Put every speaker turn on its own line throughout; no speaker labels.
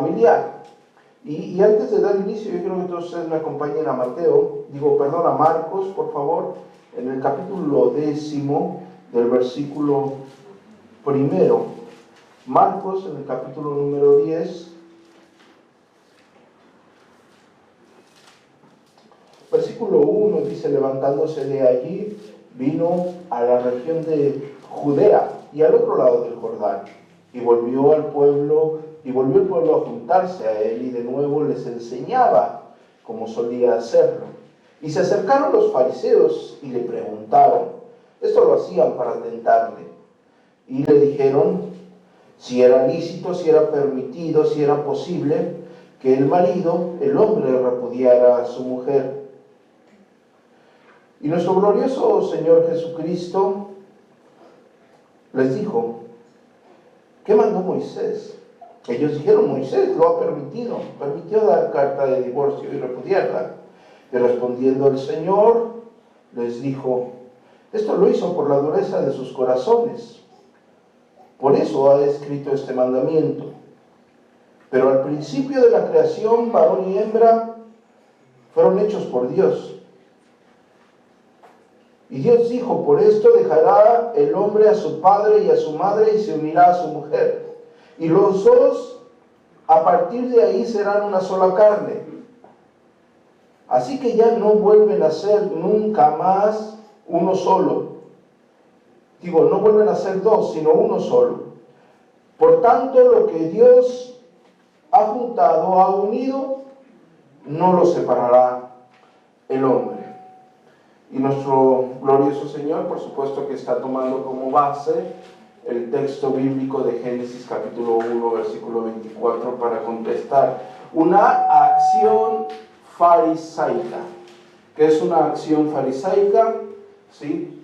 familiar. Y antes de dar inicio, yo quiero que todos ustedes me acompañen a a Marcos, por favor, en el capítulo 10 del versículo 1. Marcos, en el capítulo número 10, versículo 1, dice: levantándose de allí, vino a la región de Judea y al otro lado del Jordán, y volvió el pueblo a juntarse a él, y de nuevo les enseñaba como solía hacerlo. Y se acercaron los fariseos y le preguntaron, esto lo hacían para tentarle, y le dijeron si era lícito, si era permitido, si era posible que el hombre repudiara a su mujer. Y nuestro glorioso Señor Jesucristo les dijo, ¿qué mandó Moisés? Ellos dijeron, Moisés lo ha permitió dar carta de divorcio y repudiarla. Y respondiendo el Señor, les dijo, esto lo hizo por la dureza de sus corazones. Por eso ha escrito este mandamiento. Pero al principio de la creación, varón y hembra fueron hechos por Dios. Y Dios dijo, por esto dejará el hombre a su padre y a su madre y se unirá a su mujer. Y los dos, a partir de ahí, serán una sola carne. Así que ya no vuelven a ser nunca más uno solo. No vuelven a ser dos, sino uno solo. Por tanto, lo que Dios ha juntado, ha unido, no lo separará el hombre. Y nuestro glorioso Señor, por supuesto que está tomando como base el texto bíblico de Génesis capítulo 1, versículo 24, para contestar una acción farisaica. ¿Qué es una acción farisaica? ¿Sí?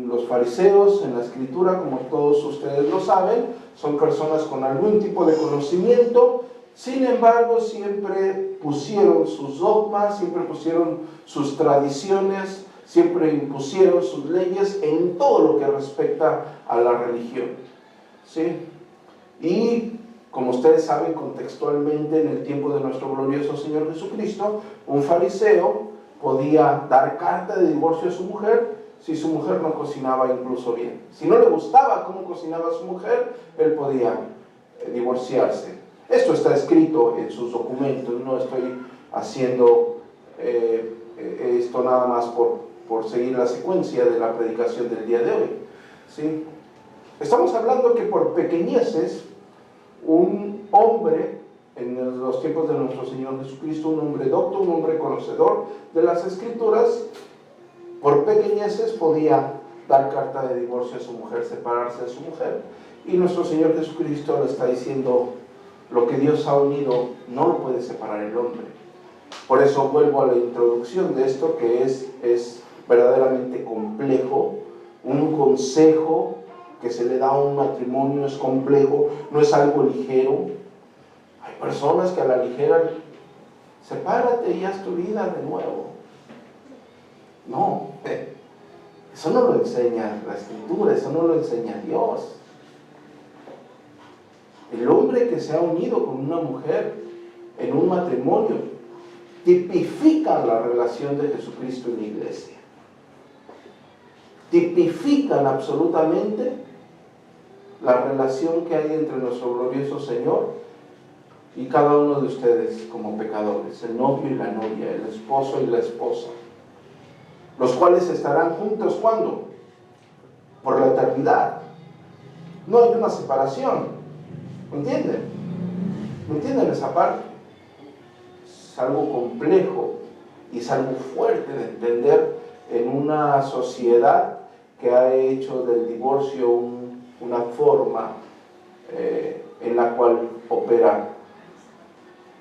Los fariseos en la escritura, como todos ustedes lo saben, son personas con algún tipo de conocimiento. Sin embargo, siempre pusieron sus dogmas, siempre pusieron sus tradiciones, siempre impusieron sus leyes en todo lo que respecta a la religión. ¿Sí? Y como ustedes saben, contextualmente, en el tiempo de nuestro glorioso Señor Jesucristo, un fariseo podía dar carta de divorcio a su mujer si su mujer no cocinaba incluso bien. Si no le gustaba cómo cocinaba su mujer, él podía divorciarse. Esto está escrito en sus documentos, no estoy haciendo esto nada más por seguir la secuencia de la predicación del día de hoy. ¿Sí? Estamos hablando que por pequeñeces, un hombre, en los tiempos de nuestro Señor Jesucristo, un hombre docto, un hombre conocedor de las Escrituras, por pequeñeces podía dar carta de divorcio a su mujer, separarse de su mujer. Y nuestro Señor Jesucristo le está diciendo, lo que Dios ha unido no lo puede separar el hombre. Por eso vuelvo a la introducción de esto, que es verdaderamente complejo. Un consejo que se le da a un matrimonio es complejo, no es algo ligero. Hay personas que a la ligera, sepárate y haz tu vida de nuevo. No, eso no lo enseña la Escritura, eso no lo enseña Dios. El hombre que se ha unido con una mujer en un matrimonio tipifica la relación de Jesucristo en la iglesia. Tipifican absolutamente la relación que hay entre nuestro glorioso Señor y cada uno de ustedes como pecadores, el novio y la novia, el esposo y la esposa, los cuales estarán juntos, ¿cuándo? Por la eternidad. No hay una separación. ¿Me entienden? ¿Me entienden esa parte? Es algo complejo y es algo fuerte de entender en una sociedad que ha hecho del divorcio una forma en la cual operan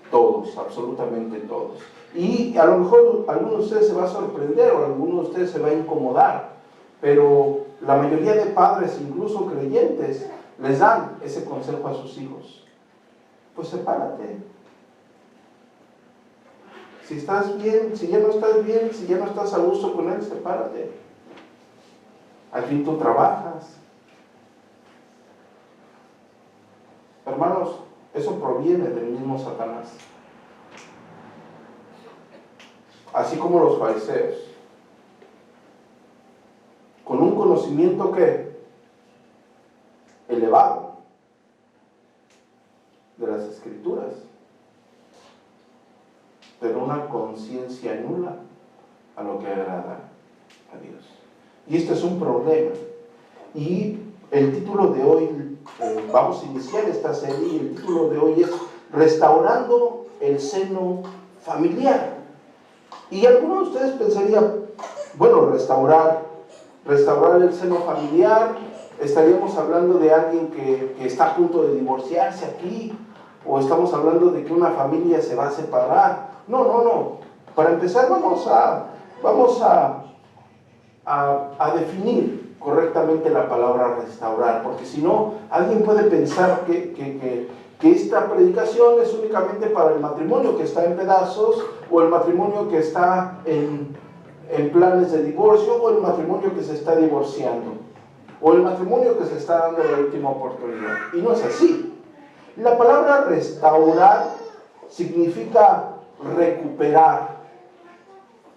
todos, absolutamente todos. Y a lo mejor alguno de ustedes se va a sorprender o alguno de ustedes se va a incomodar, pero la mayoría de padres, incluso creyentes, les dan ese consejo a sus hijos. Pues sepárate. Si estás bien, si ya no estás bien, si ya no estás a gusto con él, sepárate. Al fin tú trabajas. Hermanos, Eso proviene del mismo Satanás. Así como los fariseos, con un conocimiento que elevado de las Escrituras, pero una conciencia nula a lo que agrada a Dios. Y este es un problema. Y el título de hoy, vamos a iniciar esta serie, y el título de hoy es Restaurando el seno familiar. Y algunos de ustedes pensarían, bueno, restaurar el seno familiar, estaríamos hablando de alguien que está a punto de divorciarse aquí, o estamos hablando de que una familia se va a separar. No. Para empezar vamos a definir correctamente la palabra restaurar, porque si no, alguien puede pensar que esta predicación es únicamente para el matrimonio que está en pedazos, o el matrimonio que está en planes de divorcio, o el matrimonio que se está divorciando, o el matrimonio que se está dando la última oportunidad. Y no es así. La palabra restaurar significa recuperar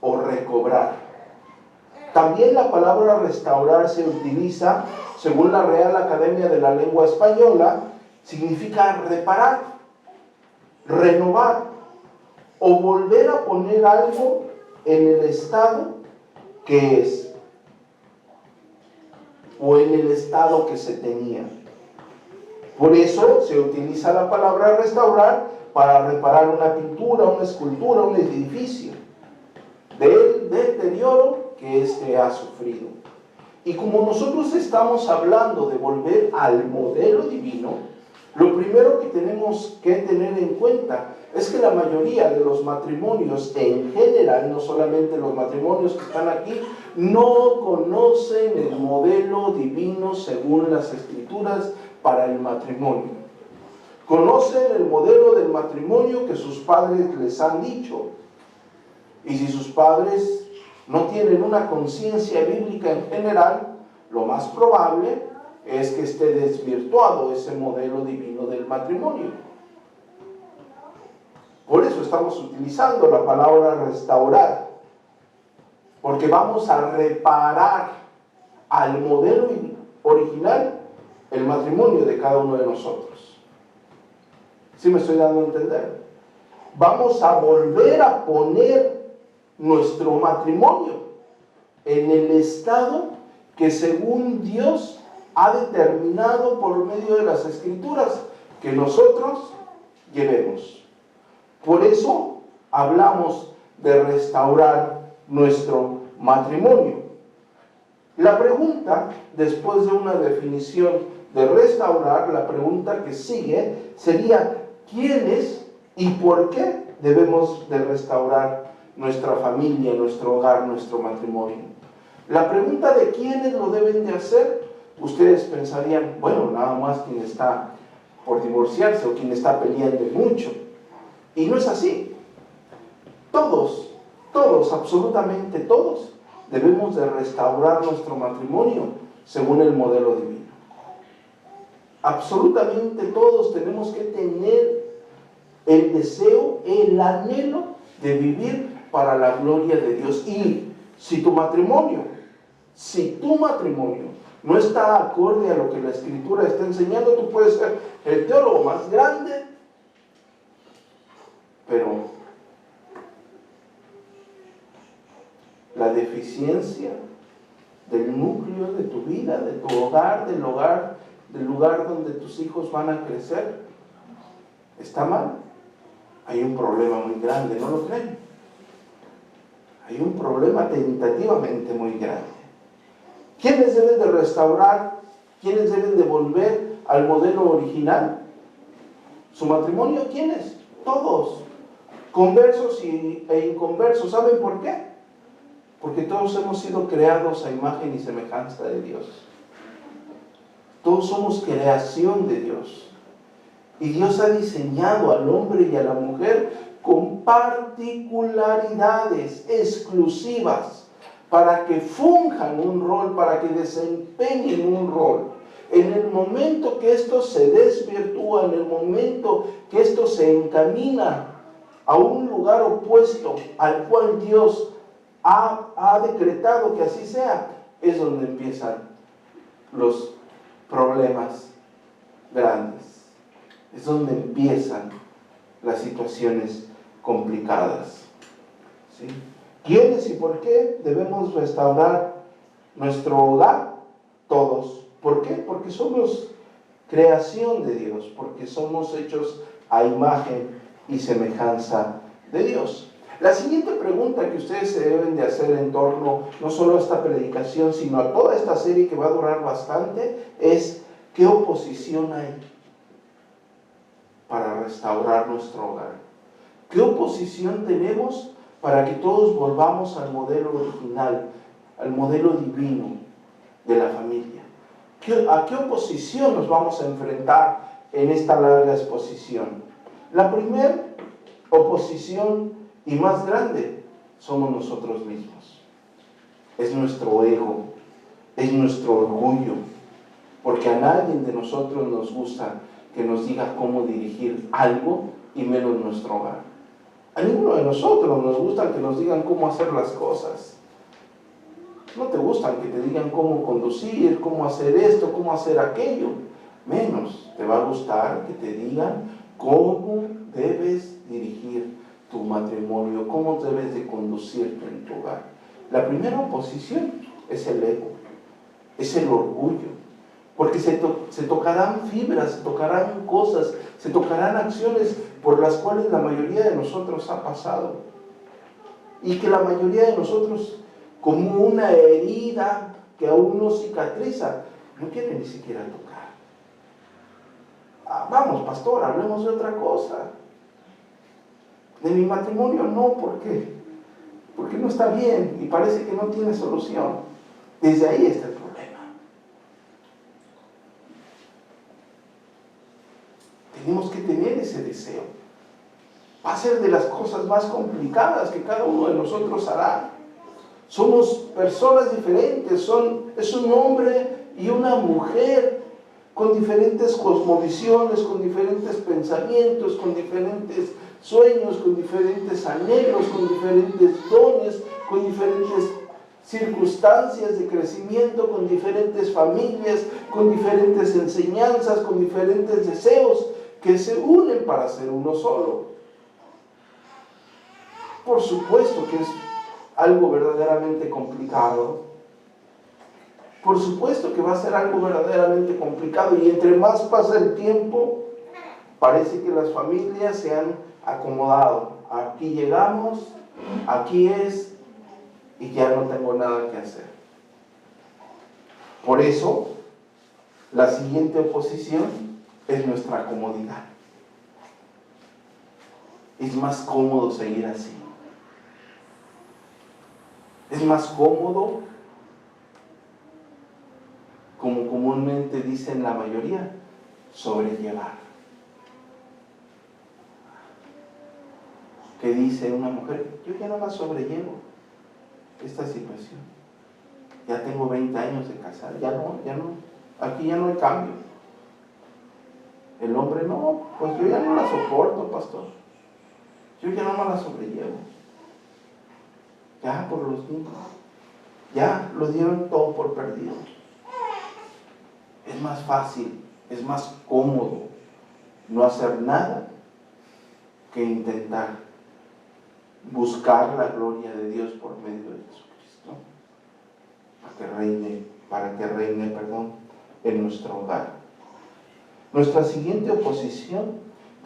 o recobrar. También la palabra restaurar se utiliza, según la Real Academia de la Lengua Española, significa reparar, renovar o volver a poner algo en el estado que es o en el estado que se tenía. Por eso se utiliza la palabra restaurar para reparar una pintura, una escultura, un edificio del deterioro que éste ha sufrido. Y como nosotros estamos hablando de volver al modelo divino, lo primero que tenemos que tener en cuenta es que la mayoría de los matrimonios en general, no solamente los matrimonios que están aquí, no conocen el modelo divino según las Escrituras para el matrimonio. Conocen el modelo del matrimonio que sus padres les han dicho. Y si sus padres no tienen una conciencia bíblica en general, lo más probable es que esté desvirtuado ese modelo divino del matrimonio. Por eso estamos utilizando la palabra restaurar, porque vamos a reparar al modelo original el matrimonio de cada uno de nosotros. ¿Sí me estoy dando a entender? Vamos a volver a poner nuestro matrimonio en el estado que según Dios ha determinado por medio de las Escrituras que nosotros llevemos. Por eso hablamos de restaurar nuestro matrimonio. La pregunta, después de una definición de restaurar, la pregunta que sigue sería: ¿quiénes y por qué debemos de restaurar nuestra familia, nuestro hogar, nuestro matrimonio? La pregunta de quiénes lo deben de hacer, ustedes pensarían, bueno, nada más quien está por divorciarse o quien está peleando mucho. Y no es así. Todos, absolutamente todos, debemos de restaurar nuestro matrimonio según el modelo divino. Absolutamente todos tenemos que tener el deseo, el anhelo de vivir para la gloria de Dios. Y si tu matrimonio no está acorde a lo que la Escritura está enseñando, tú puedes ser el teólogo más grande, pero la deficiencia del núcleo de tu vida, de tu hogar, del lugar donde tus hijos van a crecer, está mal. Hay un problema muy grande, ¿no lo creen? Hay un problema tentativamente muy grande. ¿Quiénes deben de restaurar? ¿Quiénes deben de volver al modelo original? ¿Su matrimonio? ¿Quiénes? Todos. Conversos e inconversos. ¿Saben por qué? Porque todos hemos sido creados a imagen y semejanza de Dios. Todos somos creación de Dios. Y Dios ha diseñado al hombre y a la mujer con particularidades exclusivas para que funjan un rol, para que desempeñen un rol. En el momento que esto se desvirtúa, en el momento que esto se encamina a un lugar opuesto al cual Dios ha decretado que así sea, es donde empiezan los problemas grandes. Es donde empiezan las situaciones complicadas. ¿Sí? ¿Quiénes y por qué debemos restaurar nuestro hogar? Todos. ¿Por qué? Porque somos creación de Dios, porque somos hechos a imagen y semejanza de Dios. La siguiente pregunta que ustedes se deben de hacer en torno no solo a esta predicación, sino a toda esta serie que va a durar bastante, es ¿qué oposición hay para restaurar nuestro hogar? ¿Qué oposición tenemos para que todos volvamos al modelo original, al modelo divino de la familia? ¿A qué oposición nos vamos a enfrentar en esta larga exposición? La primera oposición y más grande somos nosotros mismos. Es nuestro ego, es nuestro orgullo, porque a nadie de nosotros nos gusta que nos diga cómo dirigir algo y menos nuestro hogar. A ninguno de nosotros nos gusta que nos digan cómo hacer las cosas. No te gustan que te digan cómo conducir, cómo hacer esto, cómo hacer aquello. Menos te va a gustar que te digan cómo debes dirigir tu matrimonio, cómo debes de conducirte en tu hogar. La primera oposición es el ego, es el orgullo, porque se tocarán fibras, se tocarán cosas, se tocarán acciones por las cuales la mayoría de nosotros ha pasado, y que la mayoría de nosotros, como una herida que aún no cicatriza, no quiere ni siquiera tocar. Vamos, pastor, hablemos de otra cosa. De mi matrimonio no, porque no está bien y parece que no tiene solución. Desde ahí está el problema. Tenemos que tener ese deseo. Va a ser de las cosas más complicadas que cada uno de nosotros hará. Somos personas diferentes, es un hombre y una mujer con diferentes cosmovisiones, con diferentes pensamientos, con diferentes sueños, con diferentes anhelos, con diferentes dones, con diferentes circunstancias de crecimiento, con diferentes familias, con diferentes enseñanzas, con diferentes deseos que se unen para ser uno solo. Por supuesto que es algo verdaderamente complicado. Por supuesto que va a ser algo verdaderamente complicado, y entre más pasa el tiempo, parece que las familias se han acomodado. Aquí llegamos, aquí es, y ya no tengo nada que hacer. Por eso, la siguiente oposición es nuestra comodidad. Es más cómodo seguir así. Es más cómodo, como comúnmente dicen la mayoría, sobrellevar. ¿Qué dice una mujer? Yo ya no la sobrellevo esta situación. Ya tengo 20 años de casar, ya no, aquí ya no hay cambio. El hombre, no, pues yo ya no la soporto, pastor. Yo ya no me la sobrellevo. Ya por los niños, ya lo dieron todo por perdido. Es más fácil, es más cómodo no hacer nada que intentar buscar la gloria de Dios por medio de Jesucristo para que reine en nuestro hogar. Nuestra siguiente oposición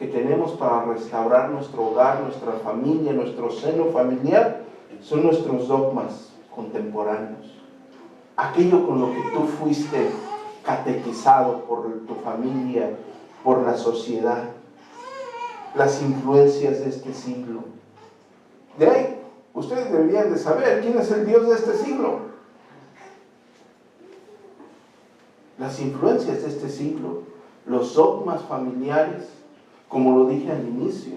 que tenemos para restaurar nuestro hogar, nuestra familia, nuestro seno familiar, son nuestros dogmas contemporáneos. Aquello con lo que tú fuiste catequizado por tu familia, por la sociedad, las influencias de este siglo. De ahí, ustedes deberían de saber quién es el Dios de este siglo. Las influencias de este siglo, los dogmas familiares, como lo dije al inicio,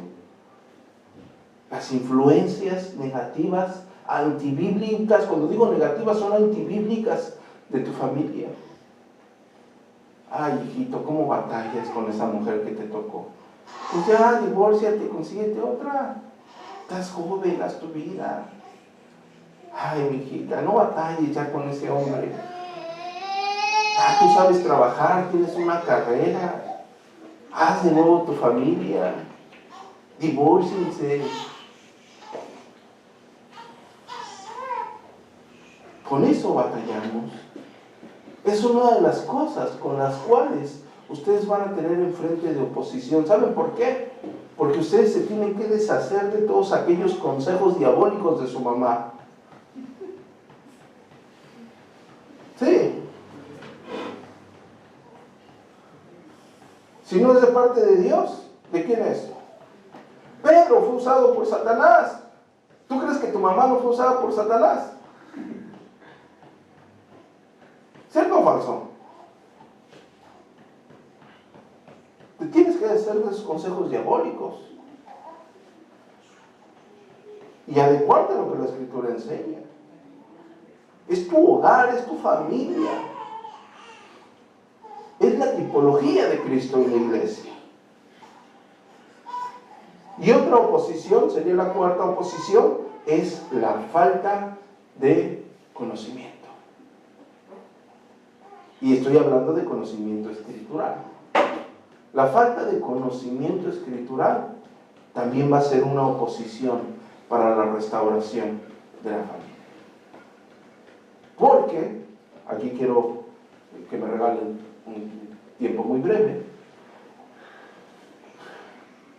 las influencias negativas, antibíblicas. Cuando digo negativas, son antibíblicas de tu familia. Ay, hijito, ¿cómo batallas con esa mujer que te tocó? Pues ya, divórciate, consíguete otra. Estás joven, haz tu vida. Ay, mi hijita, no batalles ya con ese hombre. Ah, tú sabes trabajar, tienes una carrera. Haz de nuevo tu familia. Divórciense. Con eso batallamos. Es una de las cosas con las cuales ustedes van a tener enfrente de oposición. ¿Saben por qué? Porque ustedes se tienen que deshacer de todos aquellos consejos diabólicos de su mamá. Sí. Si no es de parte de Dios, ¿de quién es? Pedro fue usado por Satanás. ¿Tú crees que tu mamá no fue usada por Satanás? ¿Cierto o falso? Te tienes que hacer de esos consejos diabólicos y adecuarte a lo que la Escritura enseña. Es tu hogar, es tu familia. Es la tipología de Cristo en la iglesia. Y otra oposición, sería la cuarta oposición, es la falta de conocimiento. Y estoy hablando de conocimiento escritural. La falta de conocimiento escritural también va a ser una oposición para la restauración de la familia. Porque, aquí quiero que me regalen un tiempo muy breve,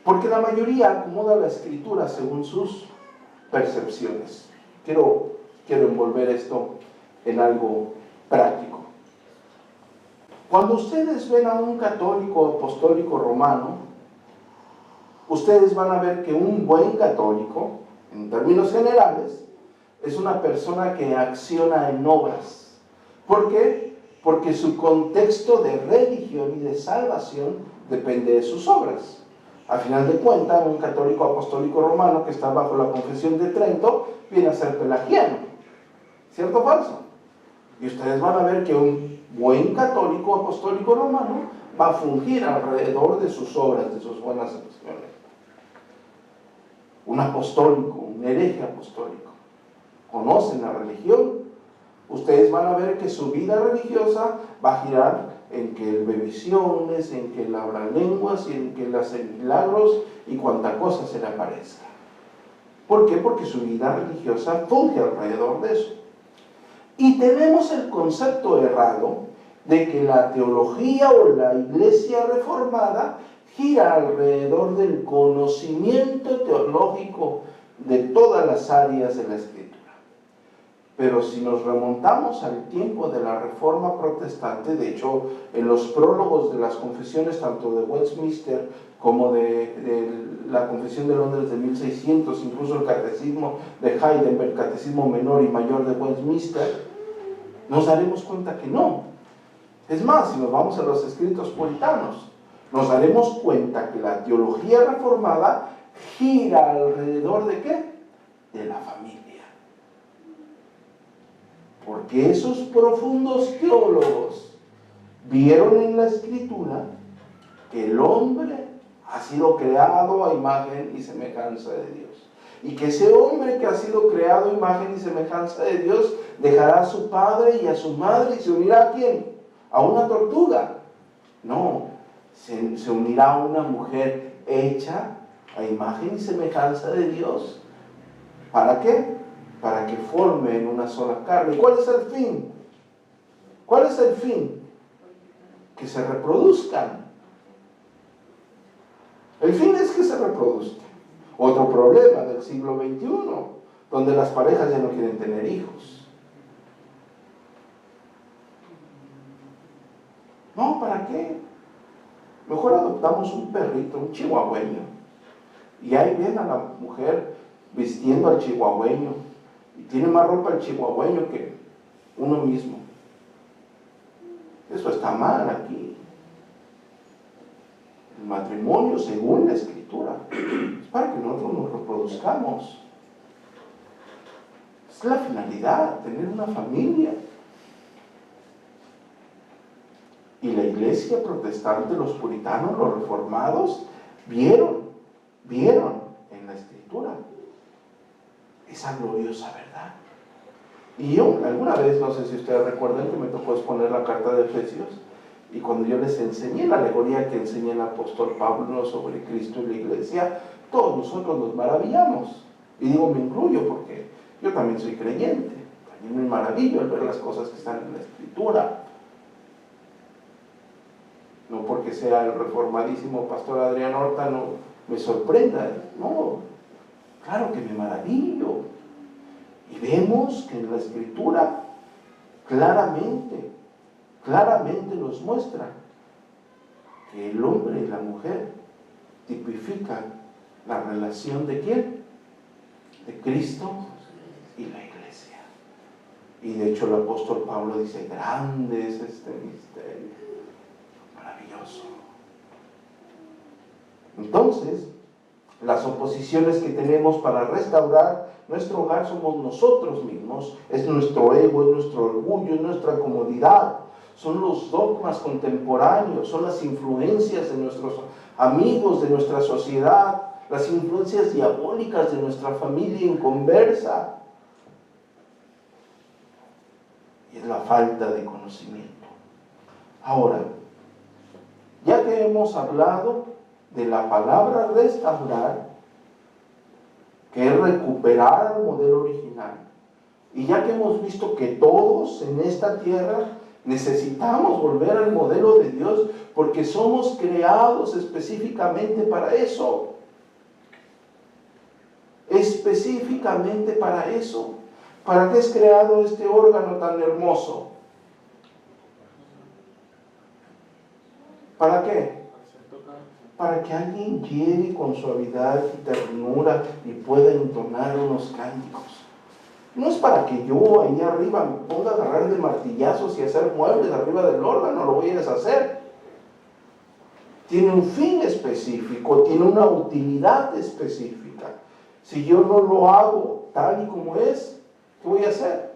porque la mayoría acomoda la escritura según sus percepciones. Quiero envolver esto en algo práctico. Cuando ustedes ven a un católico apostólico romano, ustedes van a ver que un buen católico, en términos generales, es una persona que acciona en obras. ¿Por qué? Porque su contexto de religión y de salvación depende de sus obras. Al final de cuentas, un católico apostólico romano que está bajo la Confesión de Trento viene a ser pelagiano. ¿Cierto o falso? Y ustedes van a ver que un buen católico apostólico romano va a fungir alrededor de sus obras, de sus buenas acciones. Un apostólico, un hereje apostólico, conocen la religión, ustedes van a ver que su vida religiosa va a girar en que él ve visiones, en que él habla lenguas y en que él hace milagros y cuanta cosa se le aparezca. ¿Por qué? Porque su vida religiosa funge alrededor de eso. Y tenemos el concepto errado de que la teología o la iglesia reformada gira alrededor del conocimiento teológico de todas las áreas de la Escritura. Pero si nos remontamos al tiempo de la Reforma Protestante, de hecho, en los prólogos de las confesiones, tanto de Westminster como de la Confesión de Londres de 1600, incluso el Catecismo de Heidelberg, Catecismo Menor y Mayor de Westminster, nos daremos cuenta que no. Es más, si nos vamos a los escritos puritanos, nos daremos cuenta que la teología reformada gira alrededor ¿de qué? De la familia. Porque esos profundos teólogos vieron en la Escritura que el hombre ha sido creado a imagen y semejanza de Dios. Y que ese hombre que ha sido creado a imagen y semejanza de Dios dejará a su padre y a su madre y se unirá ¿a quién? ¿A una tortuga? No, se unirá a una mujer hecha a imagen y semejanza de Dios. ¿Para qué? Para que formen una sola carne. ¿Cuál es el fin? ¿Cuál es el fin? Que se reproduzcan. El fin es que se reproduzcan. Otro problema del siglo XXI, donde las parejas ya no quieren tener hijos. No, ¿para qué? Mejor adoptamos un perrito, un chihuahueño. Y ahí ven a la mujer vistiendo al chihuahueño. Y tiene más ropa el chihuahueño que uno mismo. Eso está mal aquí. El matrimonio, según la Escritura, es para que nosotros nos reproduzcamos. Es la finalidad, tener una familia. Y la iglesia iglesia protestante, los puritanos, los reformados, vieron en la Escritura esa gloriosa verdad. Y yo alguna vez, no sé si ustedes recuerdan, que me tocó exponer la carta de Efesios, y cuando yo les enseñé la alegoría que enseña el apóstol Pablo sobre Cristo y la iglesia, todos nosotros nos maravillamos. Y digo, me incluyo porque yo también soy creyente. También me maravillo al ver las cosas que están en la Escritura. No porque sea el reformadísimo pastor Adrián Horta no me sorprenda, no, claro que me maravillo. Y vemos que en la Escritura claramente nos muestra que el hombre y la mujer tipifican la relación ¿de quién? De Cristo y la iglesia. Y de hecho el apóstol Pablo dice, grande es este misterio, maravilloso. Entonces, las oposiciones que tenemos para restaurar nuestro hogar somos nosotros mismos, es nuestro ego, es nuestro orgullo, es nuestra comodidad, son los dogmas contemporáneos, son las influencias de nuestros amigos, de nuestra sociedad, las influencias diabólicas de nuestra familia inconversa. Y es la falta de conocimiento. Ahora, ya que hemos hablado de la palabra restaurar, que es recuperar el modelo original, y ya que hemos visto que todos en esta tierra necesitamos volver al modelo de Dios, porque somos creados específicamente para eso. Específicamente para eso. ¿Para qué es creado este órgano tan hermoso? ¿Para qué? Para que alguien llegue con suavidad y ternura y pueda entonar unos cánticos. No es para que yo ahí arriba me ponga a agarrar de martillazos y hacer muebles arriba del órgano, lo voy a deshacer. Tiene un fin específico, tiene una utilidad específica. Si yo no lo hago tal y como es, ¿qué voy a hacer?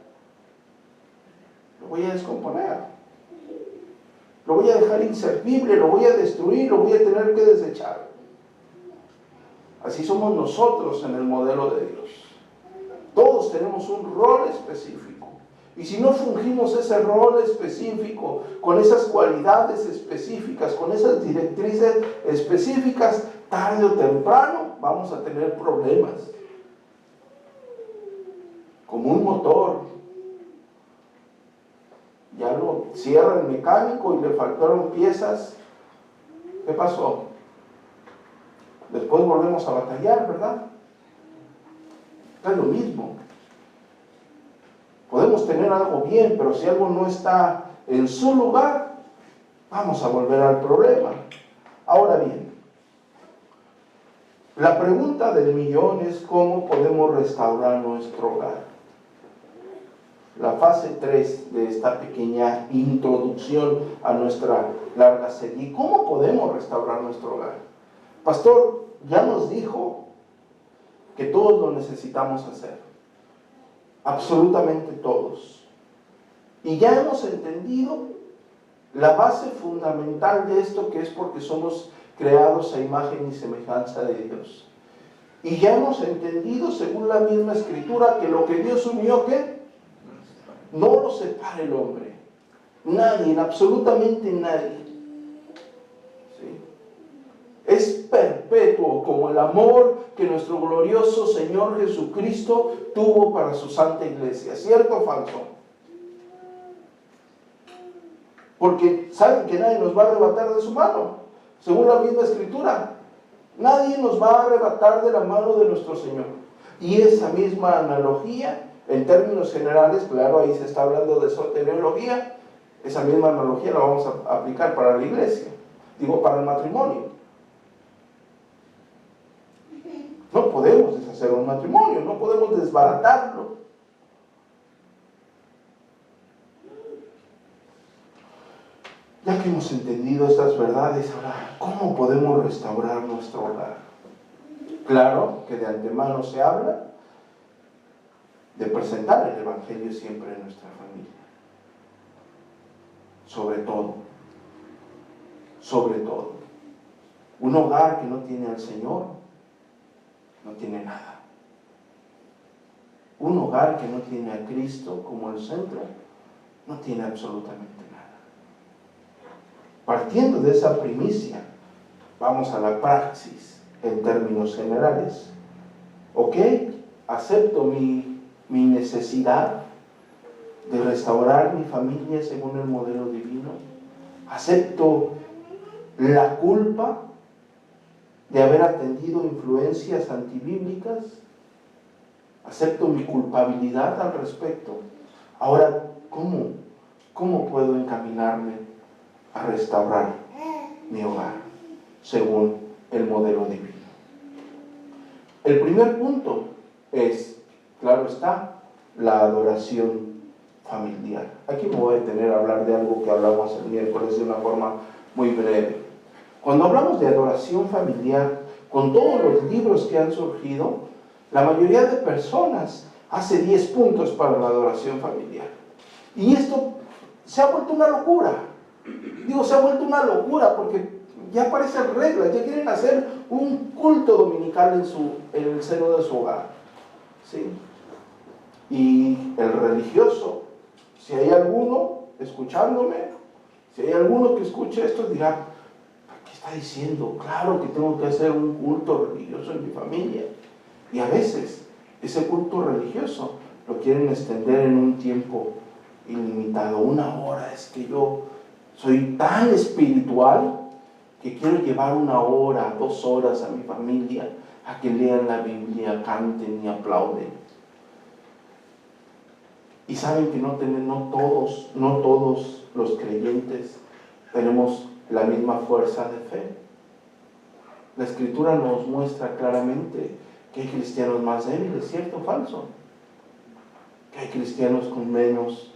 Lo voy a descomponer. Lo voy a dejar inservible, lo voy a destruir, lo voy a tener que desechar. Así somos nosotros en el modelo de Dios. Todos tenemos un rol específico. Y si no fungimos ese rol específico, con esas cualidades específicas, con esas directrices específicas, tarde o temprano vamos a tener problemas. Como un motor. Ya lo cierra el mecánico y le faltaron piezas. ¿Qué pasó? Después volvemos a batallar, ¿verdad? Es lo mismo. Podemos tener algo bien, pero si algo no está en su lugar, vamos a volver al problema. Ahora bien, la pregunta del millón es ¿cómo podemos restaurar nuestro hogar? La fase 3 de esta pequeña introducción a nuestra larga serie. ¿Cómo podemos restaurar nuestro hogar? Pastor, ya nos dijo que todos lo necesitamos hacer. Absolutamente todos. Y ya hemos entendido la base fundamental de esto, que es porque somos creados a imagen y semejanza de Dios. Y ya hemos entendido, según la misma Escritura, que lo que Dios unió, ¿qué? No lo separa el hombre. Nadie, absolutamente nadie. ¿Sí? Es perpetuo como el amor que nuestro glorioso Señor Jesucristo tuvo para su santa iglesia. ¿Cierto o falso? Porque saben que nadie nos va a arrebatar de su mano. Según la misma Escritura, nadie nos va a arrebatar de la mano de nuestro Señor. Y esa misma analogía, en términos generales, claro, ahí se está hablando de soteriología, esa misma analogía la vamos a aplicar para la iglesia, digo, para el matrimonio. No podemos deshacer un matrimonio, no podemos desbaratarlo. Ya que hemos entendido estas verdades, ahora, ¿cómo podemos restaurar nuestro hogar? Claro que de antemano se habla de presentar el Evangelio siempre en nuestra familia. Sobre todo. sobre todo. Un hogar que no tiene al Señor no tiene nada. Un hogar que no tiene a Cristo como el centro no tiene absolutamente nada. Partiendo de esa primicia, vamos a la praxis en términos generales. ¿Ok? Acepto mi necesidad de restaurar mi familia según el modelo divino. Acepto la culpa de haber atendido influencias antibíblicas. Acepto mi culpabilidad al respecto. Ahora, ¿cómo puedo encaminarme a restaurar mi hogar según el modelo divino? El primer punto es, claro está, la adoración familiar. Aquí me voy a detener a hablar de algo que hablamos el miércoles de una forma muy breve. Cuando hablamos de adoración familiar, con todos los libros que han surgido, la mayoría de personas hace 10 puntos para la adoración familiar. Y esto se ha vuelto una locura. Digo, se ha vuelto una locura porque ya parecen reglas, ya quieren hacer un culto dominical en el seno de su hogar. ¿Sí? Y el religioso, si hay alguno escuchándome, si hay alguno que escuche esto, dirá, ¿qué está diciendo? Claro que tengo que hacer un culto religioso en mi familia. Y a veces ese culto religioso lo quieren extender en un tiempo ilimitado, 1 hora. Es que yo soy tan espiritual que quiero llevar 1 hora, 2 horas a mi familia a que lean la Biblia, canten y aplauden. Y saben que no todos los creyentes tenemos la misma fuerza de fe. La Escritura nos muestra claramente que hay cristianos más débiles, ¿cierto o falso? Que hay cristianos con menos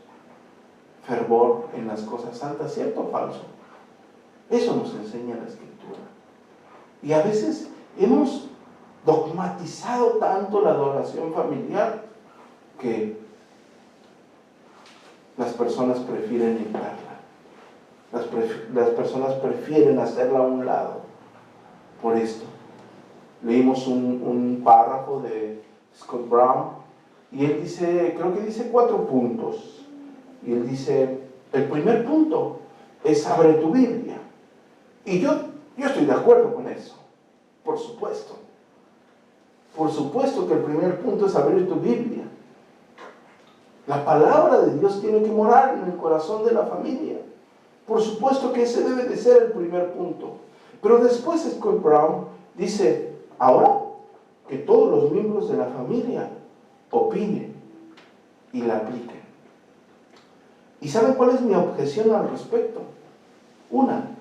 fervor en las cosas santas, ¿cierto o falso? Eso nos enseña la Escritura. Y a veces hemos dogmatizado tanto la adoración familiar que las personas prefieren evitarla. Las personas prefieren hacerla a un lado. Por esto, leímos un párrafo de Scott Brown y él dice, creo que dice 4 puntos. Y él dice, el primer punto es abre tu Biblia. Y yo estoy de acuerdo con eso, por supuesto. Por supuesto que el primer punto es abrir tu Biblia. La palabra de Dios tiene que morar en el corazón de la familia. Por supuesto que ese debe de ser el primer punto. Pero después Scott Brown dice, ahora que todos los miembros de la familia opinen y la apliquen. ¿Y saben cuál es mi objeción al respecto?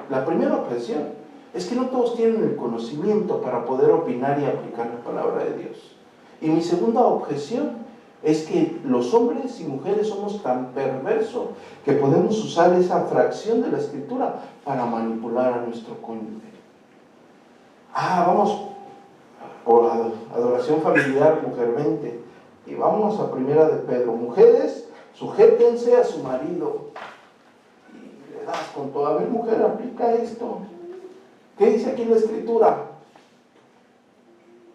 La primera objeción es que no todos tienen el conocimiento para poder opinar y aplicar la palabra de Dios. Y mi segunda objeción es que los hombres y mujeres somos tan perversos que podemos usar esa fracción de la Escritura para manipular a nuestro cónyuge. Vamos por adoración familiar, mujer, vente. Y vamos a 1 de Pedro. Mujeres, sujétense a su marido. Y le das con toda, a ver, mujer, aplica esto. ¿Qué dice aquí en la Escritura?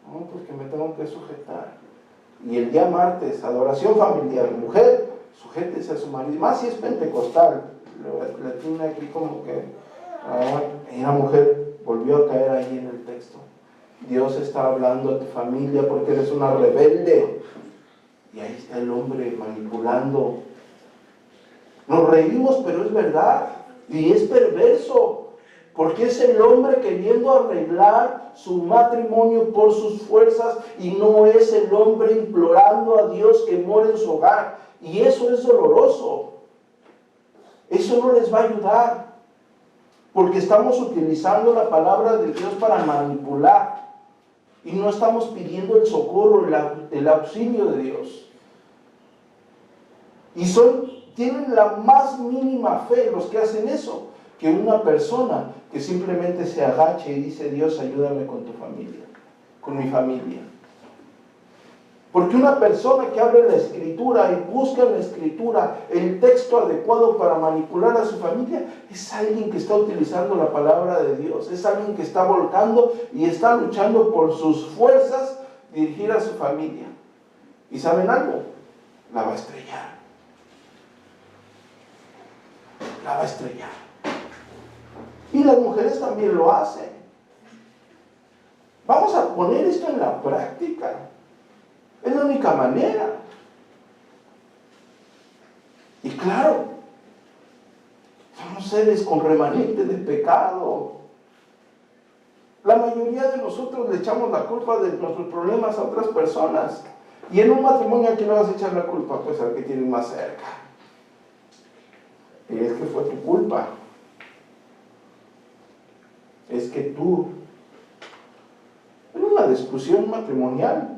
No, pues que me tengo que sujetar. Y el día martes, adoración familiar, mujer, sujétese a su marido. Más si es pentecostal, la tiene aquí como que, y la mujer volvió a caer ahí en el texto. Dios está hablando a tu familia porque eres una rebelde. Y ahí está el hombre manipulando. Nos reímos, pero es verdad. Y es perverso. Porque es el hombre queriendo arreglar su matrimonio por sus fuerzas y no es el hombre implorando a Dios que more en su hogar. Y eso es doloroso. Eso no les va a ayudar. Porque estamos utilizando la palabra de Dios para manipular. Y no estamos pidiendo el socorro, el auxilio de Dios. Y tienen la más mínima fe los que hacen eso, que una persona que simplemente se agache y dice, Dios, ayúdame con tu familia, con mi familia. Porque una persona que abre la Escritura y busca en la Escritura el texto adecuado para manipular a su familia, es alguien que está utilizando la palabra de Dios, es alguien que está volcando y está luchando por sus fuerzas dirigir a su familia. ¿Y saben algo? La va a estrellar. La va a estrellar. Y las mujeres también lo hacen. Vamos a poner esto en la práctica. Es la única manera. Y claro, somos seres con remanente de pecado. La mayoría de nosotros le echamos la culpa de nuestros problemas a otras personas. Y en un matrimonio, ¿a quién le vas a echar la culpa? Pues al que tienes más cerca. Y es que fue tu culpa. Es que tú, en una discusión matrimonial,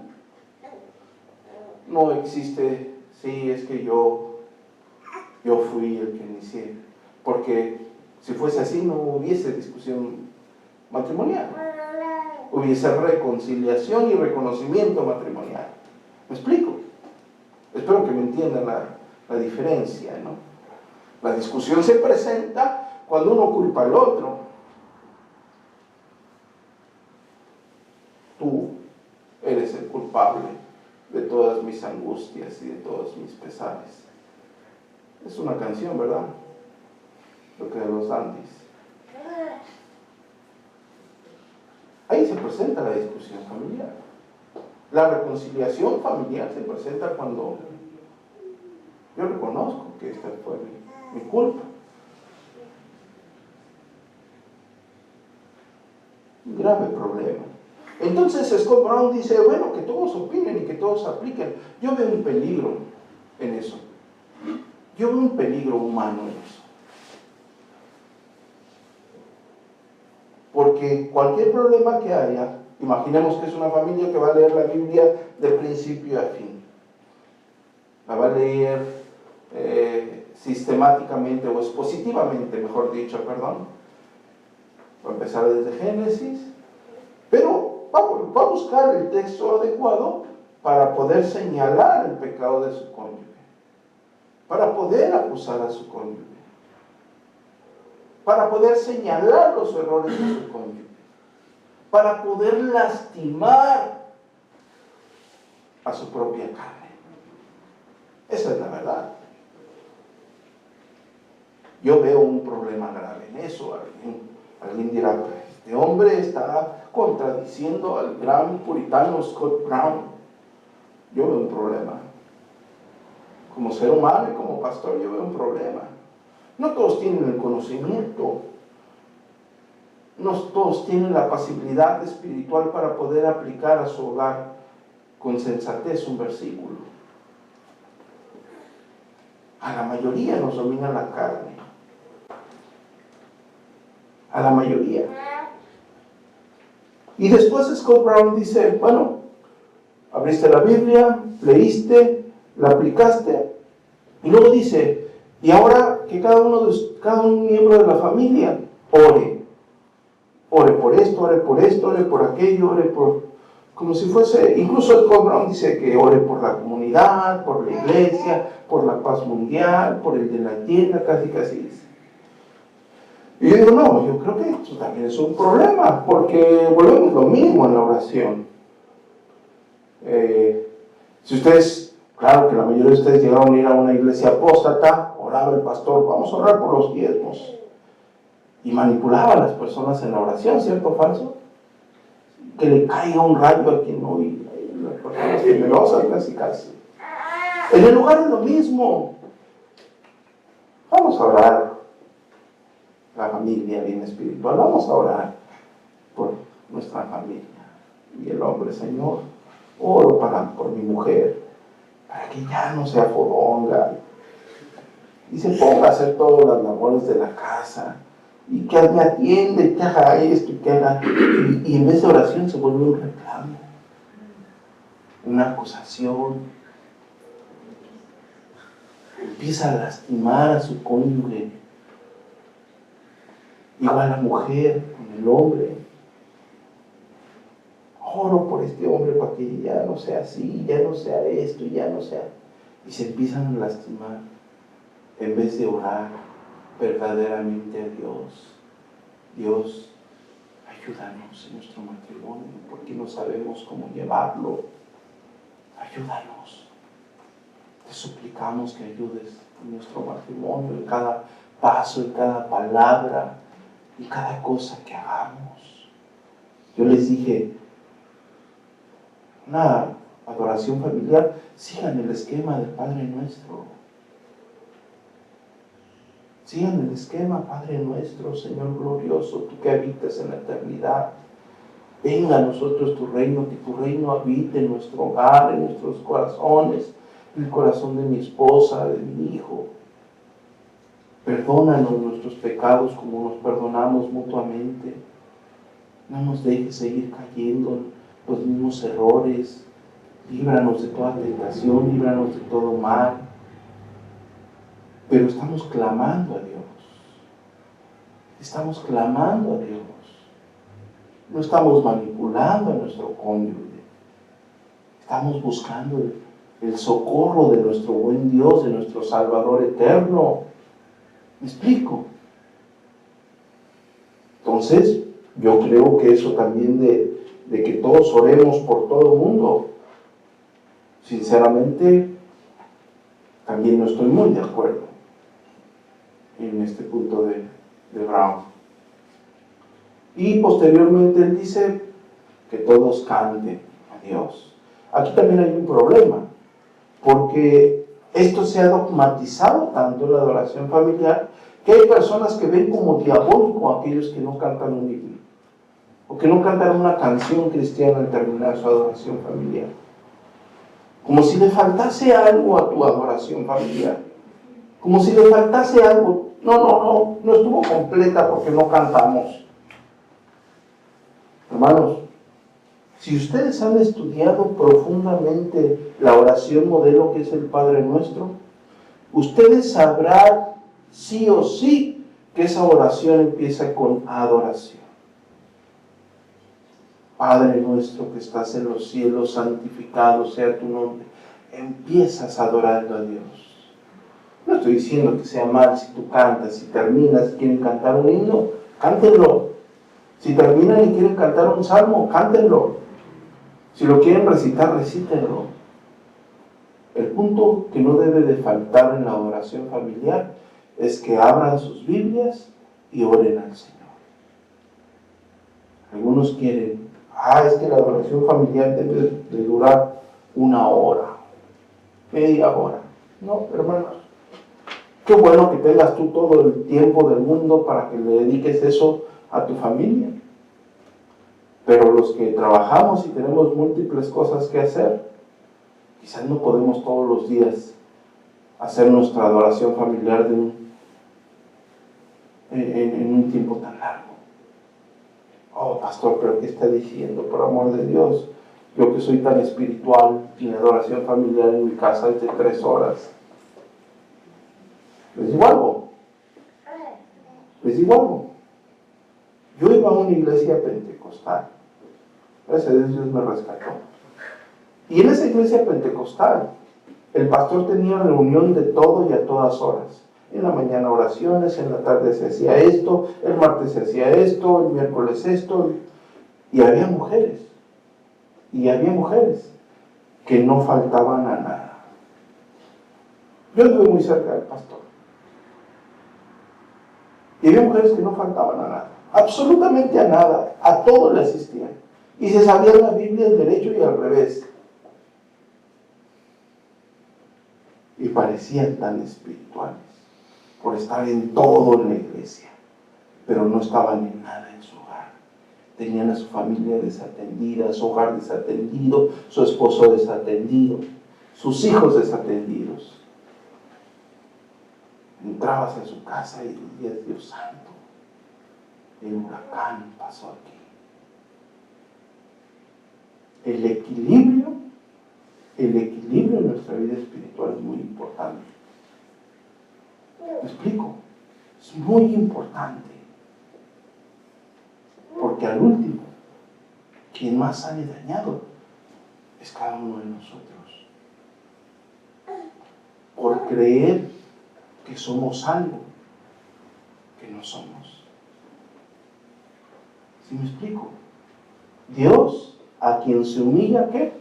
no existe, sí, es que yo fui el que inicié. Porque si fuese así, no hubiese discusión matrimonial. Hubiese reconciliación y reconocimiento matrimonial. ¿Me explico? Espero que me entiendan la diferencia, ¿no? La discusión se presenta cuando uno culpa al otro. Tú eres el culpable de todas mis angustias y de todos mis pesares. Es una canción, ¿verdad? Lo que de los dandies. Ahí se presenta la discusión familiar. La reconciliación familiar se presenta cuando yo reconozco que esta fue mi culpa. Un grave problema. Entonces Scott Brown dice, bueno, que todos opinen y que todos apliquen. Yo veo un peligro en eso. Yo veo un peligro humano en eso. Porque cualquier problema que haya, imaginemos que es una familia que va a leer la Biblia de principio a fin. La va a leer sistemáticamente o expositivamente, mejor dicho, perdón. Va a empezar desde Génesis, pero va a buscar el texto adecuado para poder señalar el pecado de su cónyuge, para poder acusar a su cónyuge, para poder señalar los errores de su cónyuge, para poder lastimar a su propia carne. Esa es la verdad. Yo veo un problema grave en eso. Alguien dirá, pues, este hombre está contradiciendo al gran puritano Scott Brown. Yo veo un problema. Como ser humano y como pastor, yo veo un problema. No todos tienen el conocimiento. No todos tienen la pasibilidad espiritual para poder aplicar a su hogar con sensatez un versículo. A la mayoría nos domina la carne. A la mayoría. Y después Scott Brown dice, bueno, abriste la Biblia, leíste, la aplicaste, y luego dice, y ahora que cada un miembro de la familia ore por esto, ore por aquello, ore por, como si fuese, incluso Scott Brown dice que ore por la comunidad, por la iglesia, por la paz mundial, por el de la tienda, casi dice. Y yo digo, no, yo creo que esto también es un problema, porque volvemos lo mismo en la oración. Si ustedes, claro que la mayoría de ustedes llegaron a ir a una iglesia apóstata, oraba el pastor, vamos a orar por los diezmos, y manipulaba a las personas en la oración, ¿cierto o falso? Que le caiga un rayo a quien no, y las personas temerosas casi. En el lugar es lo mismo. Vamos a orar. La familia bien espiritual, vamos a orar por nuestra familia. Y el hombre, Señor, oro por mi mujer, para que ya no sea fodonga y se ponga a hacer todas las labores de la casa, y que me atiende, que haga esto, y que haga, y en vez de oración se vuelve un reclamo, una acusación. Empieza a lastimar a su cónyuge. Igual la mujer con el hombre. oro por este hombre para que ya no sea así, ya no sea esto, ya no sea. Y se empiezan a lastimar en vez de orar verdaderamente a Dios. Dios, ayúdanos en nuestro matrimonio porque no sabemos cómo llevarlo. Ayúdanos. Te suplicamos que ayudes en nuestro matrimonio, en cada paso, en cada palabra, en cada cosa que hagamos. Yo les dije, una adoración familiar, sigan el esquema del Padre Nuestro. Sigan el esquema, Padre Nuestro, Señor glorioso, tú que habitas en la eternidad. Venga a nosotros tu reino, que tu reino habite en nuestro hogar, en nuestros corazones, en el corazón de mi esposa, de mi hijo. Perdónanos nuestros pecados como nos perdonamos mutuamente. No nos dejes seguir cayendo en los mismos errores. Líbranos de toda tentación, líbranos de todo mal. Pero estamos clamando a Dios. Estamos clamando a Dios. No estamos manipulando a nuestro cónyuge. Estamos buscando el socorro de nuestro buen Dios, de nuestro Salvador eterno. ¿Me explico? Entonces, yo creo que eso también de que todos oremos por todo el mundo, sinceramente, también no estoy muy de acuerdo en este punto de Brown. Y posteriormente él dice que todos canten a Dios. Aquí también hay un problema, porque esto se ha dogmatizado tanto en la adoración familiar, que hay personas que ven como diabólico a aquellos que no cantan un himno, o que no cantan una canción cristiana al terminar su adoración familiar. Como si le faltase algo a tu adoración familiar. Como si le faltase algo. No estuvo completa porque no cantamos. Hermanos, si ustedes han estudiado profundamente la oración modelo que es el Padre Nuestro, ustedes sabrán sí o sí que esa oración empieza con adoración. Padre nuestro que estás en los cielos, santificado sea tu nombre. Empiezas adorando a Dios. No estoy diciendo que sea mal si tú cantas, si terminas y quieren cantar un himno, cántenlo. Si terminan y quieren cantar un salmo, cántenlo. Si lo quieren recitar, recítenlo. El punto que no debe de faltar en la adoración familiar es que abran sus Biblias y oren al Señor. Algunos quieren, es que la adoración familiar debe de durar 1 hora, media hora. No, hermanos. Qué bueno que tengas tú todo el tiempo del mundo para que le dediques eso a tu familia. Pero los que trabajamos y tenemos múltiples cosas que hacer, quizás no podemos todos los días hacer nuestra adoración familiar en un tiempo tan largo. Oh, pastor, ¿pero qué está diciendo? Por amor de Dios, yo que soy tan espiritual, mi adoración familiar en mi casa es de 3 horas. Les digo algo. Yo iba a una iglesia pentecostal. Gracias a Dios me rescató. Y en esa iglesia pentecostal, el pastor tenía reunión de todo y a todas horas. En la mañana oraciones, en la tarde se hacía esto, el martes se hacía esto, el miércoles esto. Y había mujeres. Que no faltaban a nada. Yo estuve muy cerca del pastor. Y había mujeres que no faltaban a nada. Absolutamente a nada. A todo le asistían. Y se sabían la Biblia al derecho y al revés. Y parecían tan espirituales por estar en todo en la iglesia, pero no estaban en nada en su hogar. Tenían a su familia desatendida, su hogar desatendido, su esposo desatendido, sus hijos desatendidos. Entrabas a su casa y decías, Dios santo, el huracán pasó aquí. El equilibrio en nuestra vida espiritual es muy importante. ¿Me explico? Es muy importante. Porque al último, quien más sale dañado es cada uno de nosotros. Por creer que somos algo que no somos. ¿Sí me explico? Dios, a quien se humilla, ¿qué?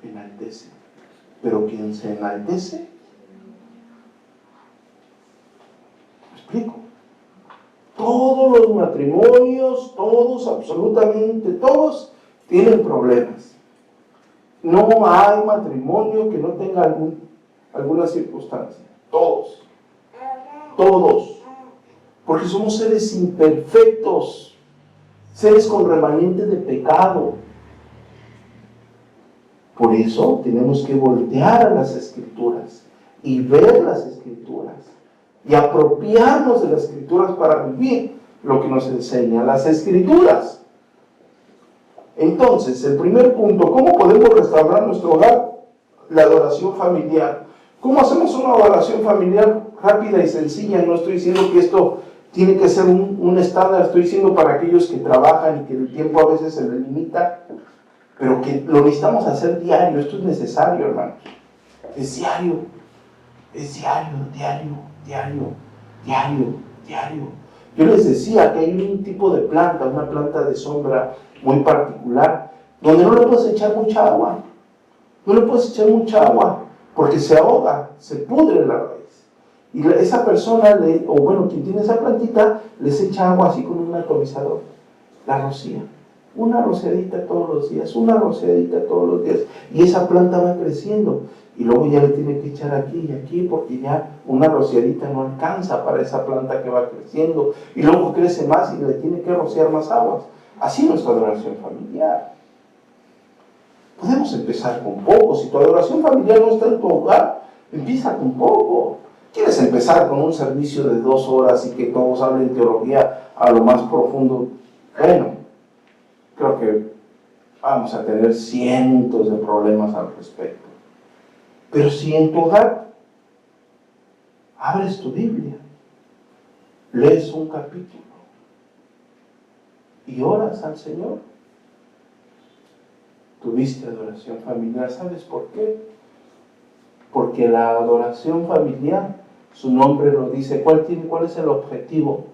Enaltece. Pero quien se enaltece, ¿me explico? Todos los matrimonios, todos, absolutamente todos, tienen problemas. No hay matrimonio que no tenga alguna circunstancia. Todos. Todos. Porque somos seres imperfectos, seres con remanente de pecado. Por eso tenemos que voltear a las Escrituras y ver las Escrituras y apropiarnos de las Escrituras para vivir lo que nos enseñan las Escrituras. Entonces, el primer punto, ¿cómo podemos restaurar nuestro hogar? La adoración familiar. ¿Cómo hacemos una adoración familiar rápida y sencilla? No estoy diciendo que esto tiene que ser un estándar, estoy diciendo para aquellos que trabajan y que el tiempo a veces se les limita, pero que lo necesitamos hacer diario. Esto es necesario, hermanos. Es diario. Es diario, diario, diario, diario, diario. Yo les decía que hay un tipo de planta, una planta de sombra muy particular, donde no le puedes echar mucha agua. No le puedes echar mucha agua, porque se ahoga, se pudre la raíz. Y esa persona, quien tiene esa plantita, les echa agua así con un atomizador. La rocía. Una rociadita todos los días, una rociadita todos los días. Y esa planta va creciendo. Y luego ya le tiene que echar aquí y aquí, porque ya una rociadita no alcanza para esa planta que va creciendo. Y luego crece más y le tiene que rociar más aguas. Así es nuestra adoración familiar. Podemos empezar con poco. Si tu adoración familiar no está en tu hogar, empieza con poco. ¿Quieres empezar con un servicio de 2 horas y que todos hablen teología a lo más profundo? Bueno, creo que vamos a tener cientos de problemas al respecto. Pero si en tu hogar abres tu Biblia, lees un capítulo y oras al Señor, tuviste adoración familiar. ¿Sabes por qué? Porque la adoración familiar, su nombre lo dice. ¿Cuál es el objetivo?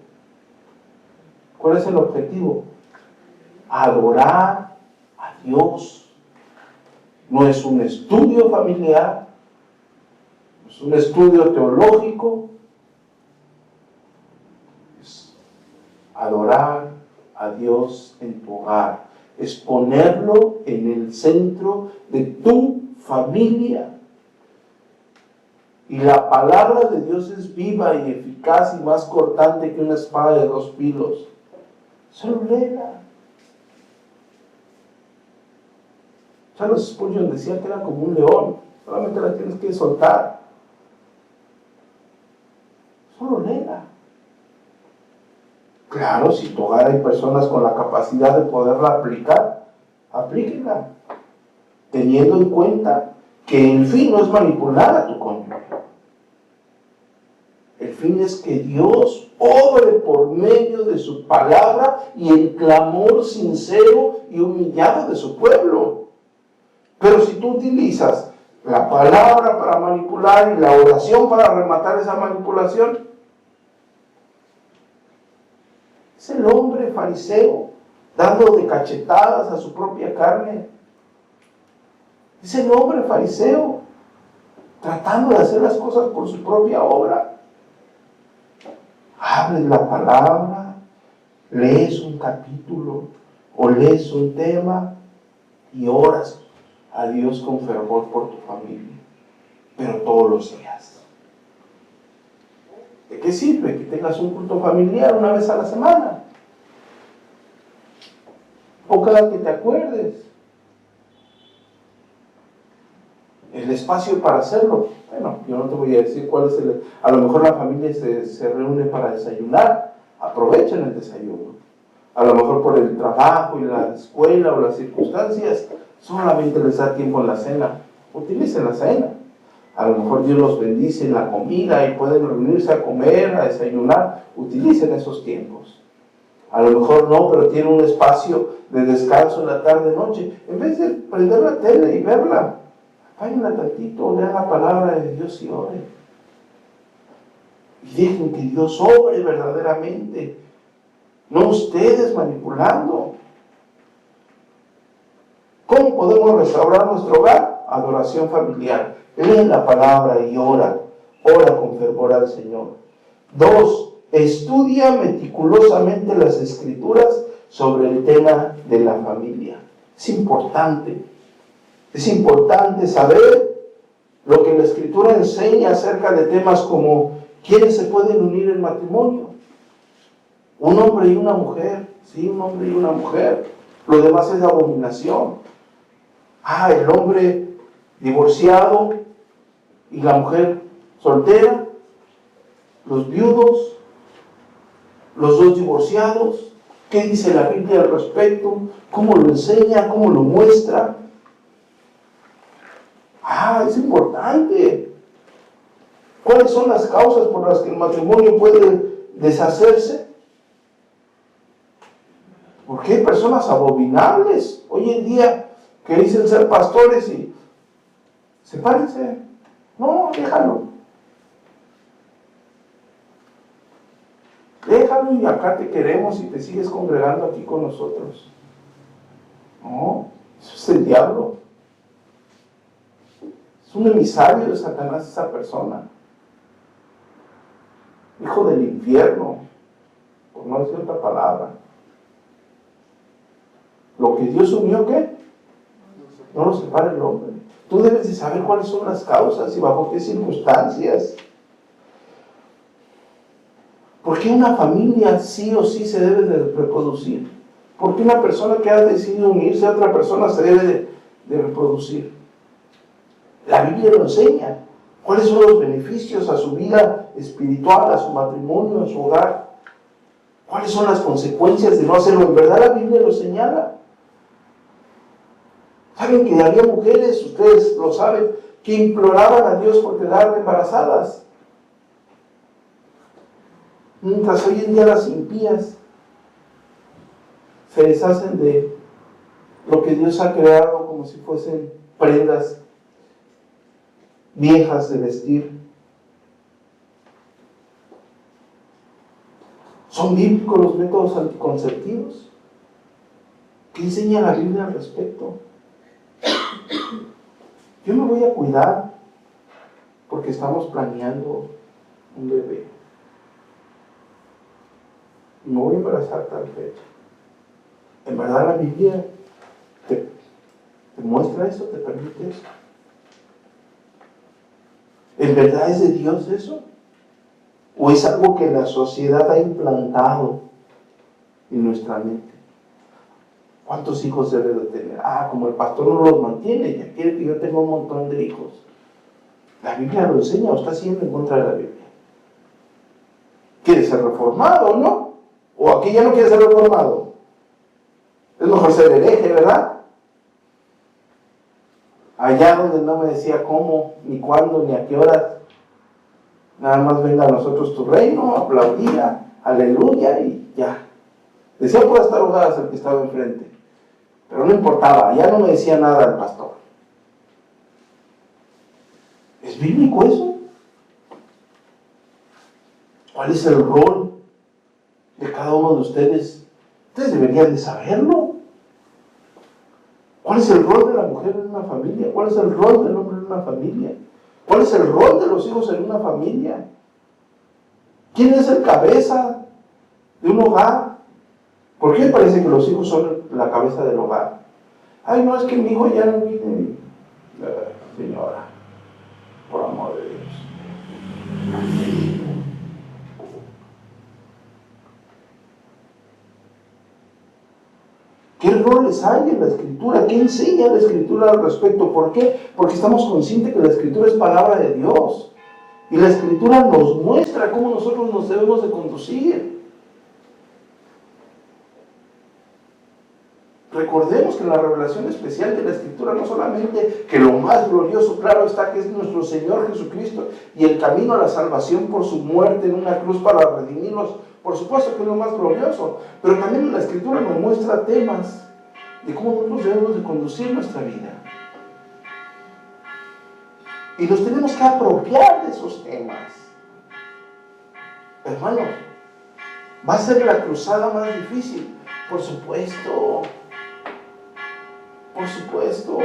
¿Cuál es el objetivo? Adorar a Dios. No es un estudio familiar, no es un estudio teológico, es adorar a Dios en tu hogar, es ponerlo en el centro de tu familia. Y la palabra de Dios es viva y eficaz y más cortante que una espada de 2 filos. Solo léela. Charles Spurgeon decía que era como un león, solamente la tienes que soltar. Solo léela. Claro, si tu hogar hay personas con la capacidad de poderla aplicar, aplíquenla, teniendo en cuenta que el fin no es manipular a tu cónyuge. El fin es que Dios obre por medio de su palabra y el clamor sincero y humillado de su pueblo. Pero si tú utilizas la palabra para manipular y la oración para rematar esa manipulación, es el hombre fariseo dando de cachetadas a su propia carne. Es el hombre fariseo tratando de hacer las cosas por su propia obra. Abres la palabra, lees un capítulo o lees un tema y oras a Dios con fervor por tu familia, pero todos los días. ¿De qué sirve que tengas un culto familiar una vez a la semana? O cada que te acuerdes. El espacio para hacerlo, bueno, yo no te voy a decir cuál es a lo mejor la familia se reúne para desayunar, aprovechen el desayuno. A lo mejor por el trabajo y la escuela o las circunstancias, solamente les da tiempo en la cena, utilicen la cena. A lo mejor Dios los bendice en la comida y pueden reunirse a comer, a desayunar, utilicen esos tiempos. A lo mejor no, pero tiene un espacio de descanso en la tarde-noche. En vez de prender la tele y verla, váyanla tantito, lean la palabra de Dios y oren. Y dejen que Dios obre verdaderamente. No ustedes manipulando. ¿Cómo podemos restaurar nuestro hogar? Adoración familiar. Lee la palabra y ora. Ora con fervor al Señor. 2. Estudia meticulosamente las Escrituras sobre el tema de la familia. Es importante. Es importante saber lo que la Escritura enseña acerca de temas como ¿quiénes se pueden unir en matrimonio? Un hombre y una mujer. Sí, un hombre y una mujer. Lo demás es abominación. El hombre divorciado y la mujer soltera, los viudos, los dos divorciados. ¿Qué dice la Biblia al respecto? ¿Cómo lo enseña? ¿Cómo lo muestra? Es importante. ¿Cuáles son las causas por las que el matrimonio puede deshacerse? Porque hay personas abominables hoy en día que dicen ser pastores y sepárense. No, déjalo. Déjalo y acá te queremos y te sigues congregando aquí con nosotros. No, eso es el diablo. Es un emisario de Satanás esa persona. Hijo del infierno, por no decir otra palabra. Lo que Dios unió, ¿qué? No lo separa el hombre. Tú debes de saber cuáles son las causas y bajo qué circunstancias. ¿Por qué una familia sí o sí se debe de reproducir? ¿Por qué una persona que ha decidido unirse a otra persona se debe de reproducir? La Biblia lo enseña. ¿Cuáles son los beneficios a su vida espiritual, a su matrimonio, a su hogar? ¿Cuáles son las consecuencias de no hacerlo? En verdad la Biblia lo señala. ¿Saben que había mujeres, ustedes lo saben, que imploraban a Dios por quedar embarazadas? Mientras hoy en día las impías se deshacen de lo que Dios ha creado como si fuesen prendas viejas de vestir. ¿Son bíblicos los métodos anticonceptivos? ¿Qué enseña la Biblia al respecto? Yo me voy a cuidar porque estamos planeando un bebé. Y me voy a embarazar tal fecha. ¿En verdad la Biblia te muestra eso? ¿Te permite eso? ¿En verdad es de Dios eso? ¿O es algo que la sociedad ha implantado en nuestra mente? ¿Cuántos hijos debe de tener? Como el pastor no los mantiene, ya quiere que yo tenga un montón de hijos. La Biblia lo enseña, o está siendo en contra de la Biblia. ¿Quiere ser reformado o no? ¿O aquí ya no quiere ser reformado? Es mejor ser hereje, ¿verdad? Allá donde no me decía cómo, ni cuándo, ni a qué horas. Nada más venga a nosotros tu reino, aplaudía, aleluya y ya. Decía puras tarugadas el que estaba enfrente. Pero no importaba, ya no me decía nada el pastor. ¿Es bíblico eso? ¿Cuál es el rol de cada uno de ustedes? Ustedes deberían de saberlo. ¿Cuál es el rol de la mujer en una familia? ¿Cuál es el rol del hombre en una familia? ¿Cuál es el rol de los hijos en una familia? ¿Quién es el cabeza de un hogar? ¿Por qué parece que los hijos son la cabeza del hogar? No, es que mi hijo ya no viene. Señora, por amor de Dios. ¿Qué roles hay en la Escritura? ¿Qué enseña la Escritura al respecto? ¿Por qué? Porque estamos conscientes que la Escritura es palabra de Dios. Y la Escritura nos muestra cómo nosotros nos debemos de conducir. Recordemos que la revelación especial de la Escritura no solamente que lo más glorioso, claro está, que es nuestro Señor Jesucristo y el camino a la salvación por su muerte en una cruz para redimirnos, por supuesto que es lo más glorioso, pero también la Escritura nos muestra temas de cómo nosotros debemos de conducir nuestra vida. Y nos tenemos que apropiar de esos temas. Hermanos, ¿va a ser la cruzada más difícil? Por supuesto. Por supuesto.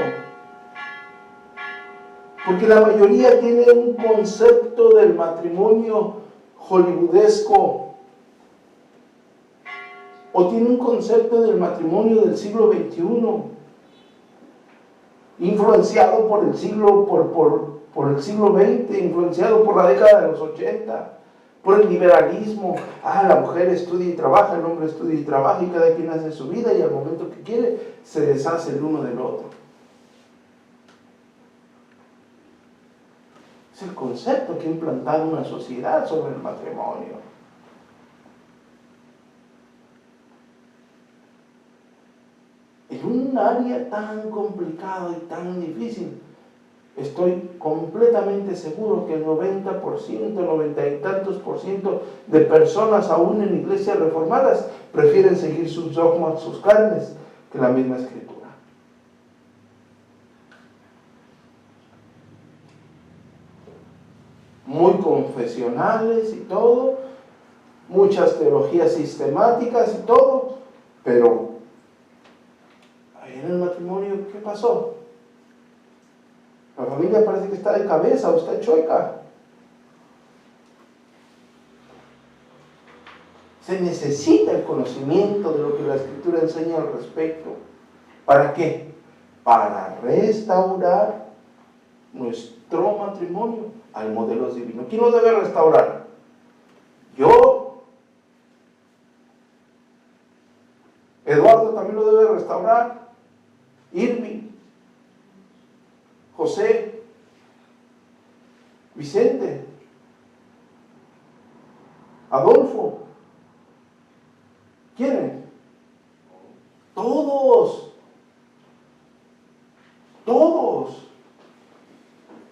Porque la mayoría tiene un concepto del matrimonio hollywoodesco. O tiene un concepto del matrimonio del siglo XXI. Influenciado por el siglo, por el siglo XX, influenciado por la década de los 80. Por el liberalismo. La mujer estudia y trabaja, el hombre estudia y trabaja, y cada quien hace su vida, y al momento que quiere se deshace el uno del otro. Es el concepto que ha implantado una sociedad sobre el matrimonio. En un área tan complicado y tan difícil, estoy completamente seguro que el 90%, 90 y tantos % de personas, aún en iglesias reformadas, prefieren seguir sus dogmas, sus carnes, que la misma Escritura. Muy confesionales y todo, muchas teologías sistemáticas y todo, pero ahí en el matrimonio, ¿qué pasó? La familia parece que está de cabeza o está chueca. Se necesita el conocimiento de lo que la Escritura enseña al respecto. ¿Para qué? Para restaurar nuestro matrimonio al modelo divino. ¿Quién lo debe restaurar? Yo. Eduardo también lo debe restaurar. Irving. José, Vicente, Adolfo. ¿Quiénes? Todos. Todos.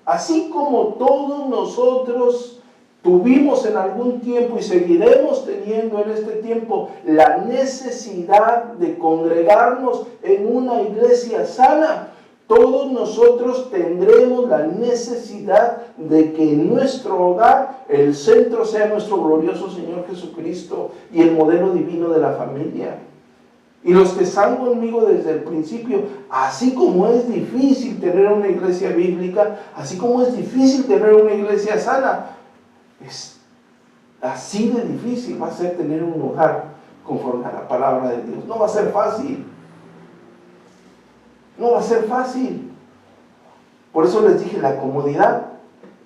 Así como todos nosotros tuvimos en algún tiempo y seguiremos teniendo en este tiempo la necesidad de congregarnos en una iglesia sana, todos nosotros tendremos la necesidad de que en nuestro hogar el centro sea nuestro glorioso Señor Jesucristo y el modelo divino de la familia. Y los que están conmigo desde el principio, así como es difícil tener una iglesia bíblica, así como es difícil tener una iglesia sana, es así de difícil va a ser tener un hogar conforme a la palabra de Dios. No va a ser fácil. No va a ser fácil. Por eso les dije, la comodidad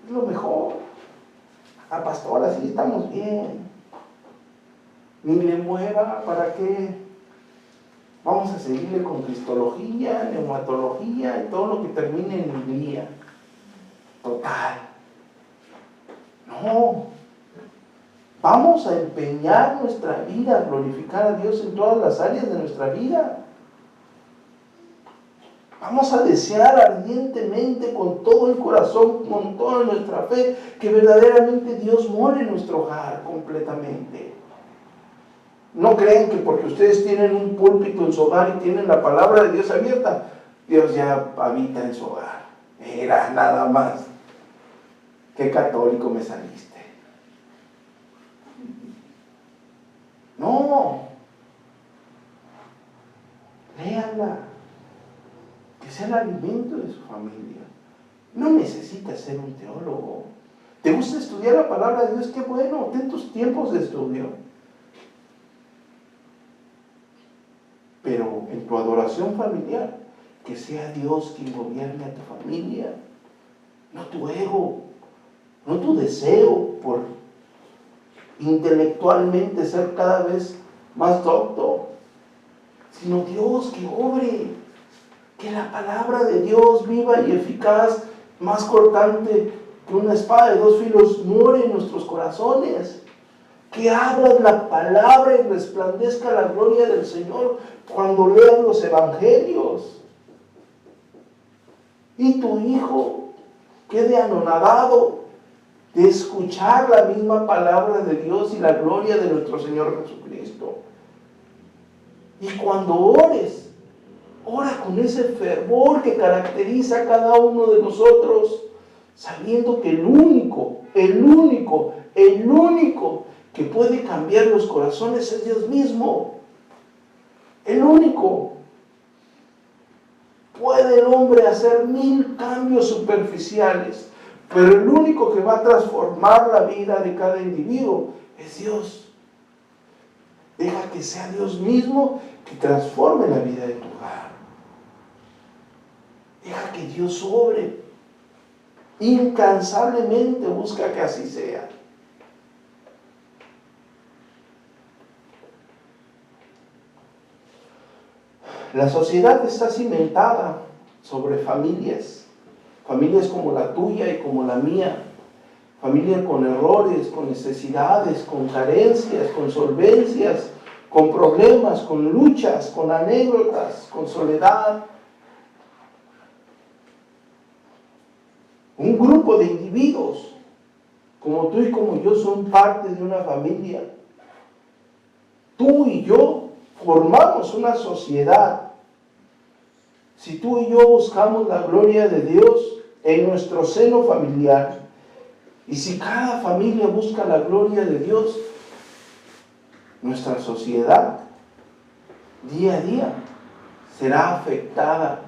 es lo mejor. Pastor, así estamos bien. Ni le mueva, ¿para qué? Vamos a seguirle con cristología, neumatología y todo lo que termine en día. Total. No. Vamos a empeñar nuestra vida a glorificar a Dios en todas las áreas de nuestra vida. Vamos a desear ardientemente con todo el corazón, con toda nuestra fe, que verdaderamente Dios more en nuestro hogar completamente. No crean que porque ustedes tienen un púlpito en su hogar y tienen la palabra de Dios abierta, Dios ya habita en su hogar. Era nada más. Qué católico me saliste. No. Léanla. Que sea el alimento de su familia. No necesitas ser un teólogo. ¿Te gusta estudiar la palabra de Dios? Qué bueno, ten tus tiempos de estudio. Pero en tu adoración familiar, que sea Dios quien gobierne a tu familia, no tu ego, no tu deseo por intelectualmente ser cada vez más docto, sino Dios que obre. Que la palabra de Dios viva y eficaz, más cortante que una espada de dos filos, more en nuestros corazones. Que que abras la palabra y resplandezca la gloria del Señor cuando leas los evangelios. Y tu hijo quede anonadado de escuchar la misma palabra de Dios y la gloria de nuestro Señor Jesucristo. Y cuando ores, ora con ese fervor que caracteriza a cada uno de nosotros, sabiendo que el único que puede cambiar los corazones es Dios mismo. El único. Puede el hombre hacer 1000 cambios superficiales, pero el único que va a transformar la vida de cada individuo es Dios. Deja que sea Dios mismo que transforme la vida de tu hogar. Deja que Dios obre. Incansablemente busca que así sea. La sociedad está cimentada sobre familias como la tuya y como la mía, familias con errores, con necesidades, con carencias, con solvencias, con problemas, con luchas, con anécdotas, con soledad. Un grupo de individuos como tú y como yo son parte de una familia. Tú y yo formamos una sociedad. Si tú y yo buscamos la gloria de Dios en nuestro seno familiar, y si cada familia busca la gloria de Dios, nuestra sociedad día a día será afectada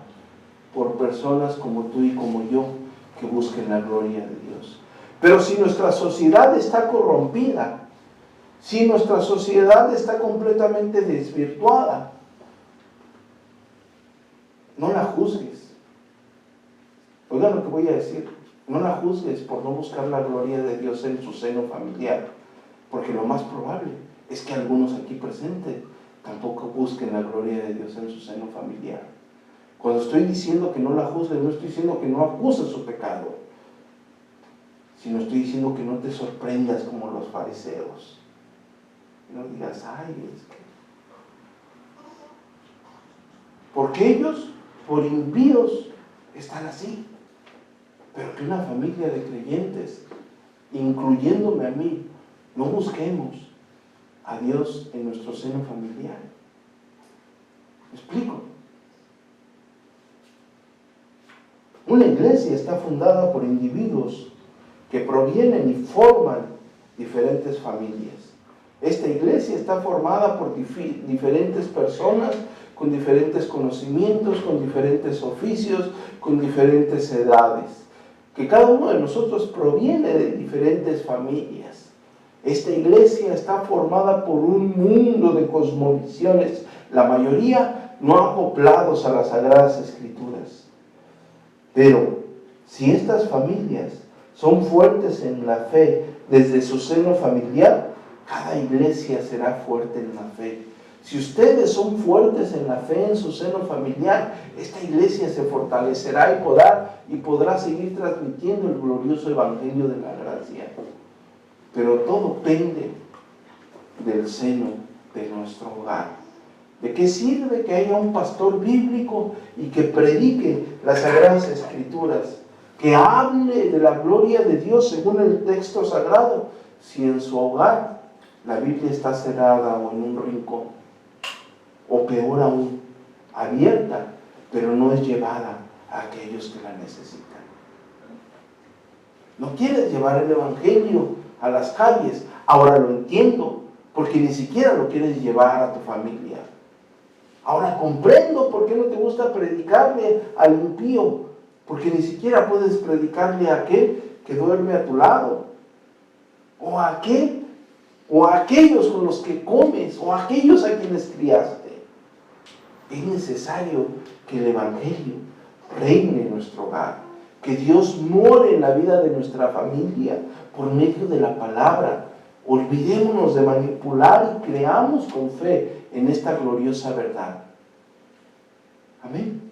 por personas como tú y como yo que busquen la gloria de Dios. Pero si nuestra sociedad está corrompida, si nuestra sociedad está completamente desvirtuada, no la juzgues. Oigan lo que voy a decir. No la juzgues por no buscar la gloria de Dios en su seno familiar, porque lo más probable es que algunos aquí presentes tampoco busquen la gloria de Dios en su seno familiar. Cuando estoy diciendo que no la juzgues, no estoy diciendo que no acuses su pecado, sino estoy diciendo que no te sorprendas como los fariseos. Y no digas, ay, es que... Porque ellos, por impíos, están así. Pero que una familia de creyentes, incluyéndome a mí, no busquemos a Dios en nuestro seno familiar. ¿Me explico? Una iglesia está fundada por individuos que provienen y forman diferentes familias. Esta iglesia está formada por diferentes personas con diferentes conocimientos, con diferentes oficios, con diferentes edades. Que cada uno de nosotros proviene de diferentes familias. Esta iglesia está formada por un mundo de cosmovisiones, la mayoría no acoplados a las Sagradas Escrituras. Pero si estas familias son fuertes en la fe desde su seno familiar, cada iglesia será fuerte en la fe. Si ustedes son fuertes en la fe en su seno familiar, esta iglesia se fortalecerá y podrá seguir transmitiendo el glorioso evangelio de la gracia. Pero todo pende del seno de nuestro hogar. ¿De qué sirve que haya un pastor bíblico y que predique las Sagradas Escrituras, que hable de la gloria de Dios según el texto sagrado, si en su hogar la Biblia está cerrada o en un rincón? O peor aún, abierta, pero no es llevada a aquellos que la necesitan. No quieres llevar el evangelio a las calles. Ahora lo entiendo, porque ni siquiera lo quieres llevar a tu familia. Ahora comprendo por qué no te gusta predicarle al impío, porque ni siquiera puedes predicarle a aquel que duerme a tu lado, o a aquellos con los que comes, o a aquellos a quienes criaste. Es necesario que el evangelio reine en nuestro hogar, que Dios more en la vida de nuestra familia por medio de la palabra. Olvidémonos de manipular y creamos con fe en esta gloriosa verdad. Amén.